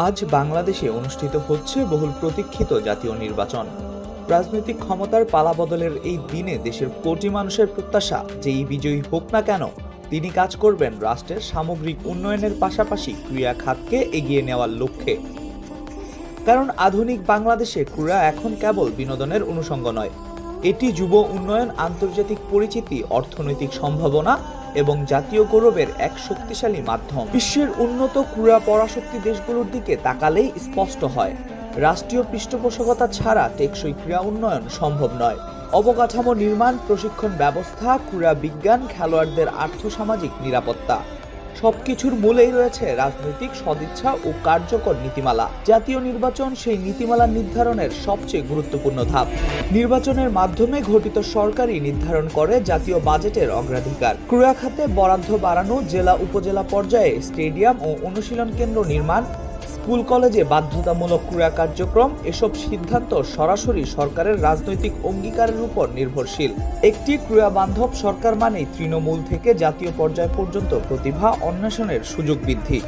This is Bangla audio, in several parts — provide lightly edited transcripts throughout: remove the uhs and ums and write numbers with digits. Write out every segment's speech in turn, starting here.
আজ বাংলাদেশে অনুষ্ঠিত হচ্ছে বহুল প্রতীক্ষিত জাতীয় নির্বাচন। রাজনৈতিক ক্ষমতার পালাবদলের এই দিনে দেশের কোটি মানুষের প্রত্যাশা যে এই বিজয়ী হোক না কেন তিনি কাজ করবেন রাষ্ট্রের সামগ্রিক উন্নয়নের পাশাপাশি ক্রীড়া খাতকে এগিয়ে নেওয়ার লক্ষ্যে। কারণ আধুনিক বাংলাদেশে ক্রীড়া এখন কেবল বিনোদনের অনুষঙ্গ নয়, এটি যুব উন্নয়ন, আন্তর্জাতিক পরিচিতি, অর্থনৈতিক সম্ভাবনা এবং জাতীয় গৌরবের এক শক্তিশালী মাধ্যম। বিশ্বের উন্নত ক্রীড়া পরাশক্তি দেশগুলোর দিকে তাকালেই স্পষ্ট হয়, রাষ্ট্রীয় পৃষ্ঠপোষকতা ছাড়া টেকসই ক্রীড়া উন্নয়ন সম্ভব নয়। অবকাঠামো নির্মাণ, প্রশিক্ষণ ব্যবস্থা, ক্রীড়া বিজ্ঞান, খেলোয়াড়দের আর্থসামাজিক নিরাপত্তা সবকিছুর মূলেই রয়েছে রাজনৈতিক সদিচ্ছা ও কার্যকর নীতিমালা। জাতীয় নির্বাচন সেই নীতিমালা নির্ধারণের সবচেয়ে গুরুত্বপূর্ণ ধাপ। নির্বাচনের মাধ্যমে গঠিত সরকারই নির্ধারণ করে জাতীয় বাজেটের অগ্রাধিকার। ক্রীড়া খাতে বরাদ্দ বাড়ানো, জেলা উপজেলা পর্যায়ে স্টেডিয়াম ও অনুশীলন কেন্দ্র নির্মাণ, স্কুল কলেজে বাধ্যতামূলক ক্রীড়া কার্যক্রম, এসব সিদ্ধান্ত সরাসরি সরকারের রাজনৈতিক অঙ্গীকারের উপর নির্ভরশীল। একটি ক্রীড়া বান্ধব সরকার মানেই তৃণমূল থেকে জাতীয় পর্যায় পর্যন্ত প্রতিভা অন্বেষণের সুযোগ বৃদ্ধি।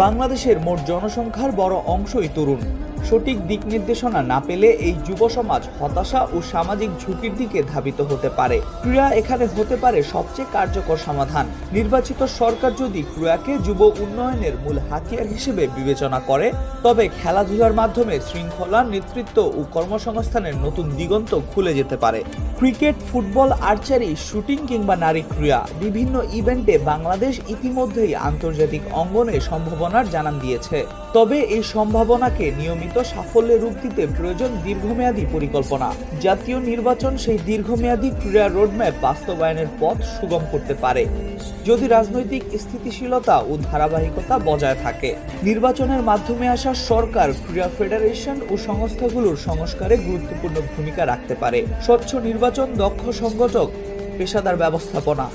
বাংলাদেশের মোট জনসংখ্যার বড় অংশই তরুণ। সঠিক দিক নির্দেশনা না পেলে এই যুব সমাজ হতাশা ও সামাজিক ঝুঁকির দিকে ধাবিত হতে পারে। ক্রীড়া এখানে হতে পারে সবচেয়ে কার্যকর সমাধান। নির্বাচিত সরকার যদি ক্রীড়াকে যুব উন্নয়নের মূল হাতিয়ার হিসেবে বিবেচনা করে, তবে খেলাধুলার মাধ্যমে শৃঙ্খলা, নেতৃত্ব ও কর্মসংস্থানের নতুন দিগন্ত খুলে যেতে পারে। ক্রিকেট, ফুটবল, আর্চারি, শুটিং কিংবা নারী ক্রীড়া, বিভিন্ন ইভেন্টে বাংলাদেশ ইতিমধ্যেই আন্তর্জাতিক অঙ্গনে সম্ভাবনার জানান দিয়েছে। তবে এই সম্ভাবনাকে নিয়মিত সাফল্যে রূপ দিতে প্রয়োজন দীর্ঘমেয়াদী পরিকল্পনা। জাতীয় নির্বাচন সেই দীর্ঘমেয়াদী ক্রীড়া রোডম্যাপ বাস্তবায়নের পথ সুগম করতে পারে, যদি রাজনৈতিক স্থিতিশীলতা ও ধারাবাহিকতা বজায় থাকে। নির্বাচনের মাধ্যমে আসা সরকার ক্রীড়া ফেডারেশন ও সংস্থাগুলোর সংস্কারে গুরুত্বপূর্ণ ভূমিকা রাখতে পারে। স্বচ্ছ নির্বাচন, দক্ষ সংগঠক, পেশাদার ব্যবস্থাপনা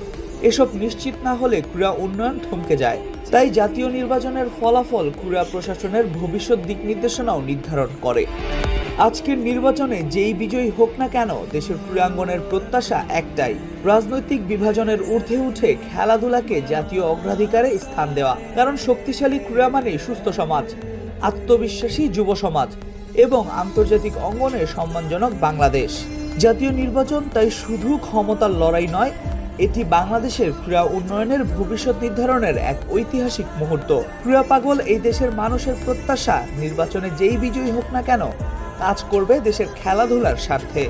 এসব নিশ্চিত না হলে ক্রীড়া উন্নয়ন থমকে যায়। তাই জাতীয় নির্বাচনের ফলাফল ক্রীড়া প্রশাসনের ভবিষ্যৎ দিক নির্দেশনাও নির্ধারণ করে। আজকের নির্বাচনে যেই বিজয়ী হোক না কেন, দেশের ক্রীড়াঙ্গনের প্রত্যাশা একটাই, রাজনৈতিক বিভাজনের ঊর্ধ্বে উঠে খেলাধুলাকে জাতীয় অগ্রাধিকারে স্থান দেওয়া। কারণ শক্তিশালী ক্রীড়া মানে সুস্থ সমাজ, আত্মবিশ্বাসী যুব সমাজ এবং আন্তর্জাতিক অঙ্গনে সম্মানজনক বাংলাদেশ। জাতীয় নির্বাচন তাই শুধু ক্ষমতার লড়াই নয়, এটি বাংলাদেশের ক্রীড়া উন্নয়নের ভবিষ্যৎ নির্ধারণের এক ঐতিহাসিক মুহূর্ত। ক্রীড়া পাগল এই দেশের মানুষের প্রত্যাশা, নির্বাচনে যেই বিজয়ী হোক না কেন কাজ করবে দেশের খেলাধুলার স্বার্থে।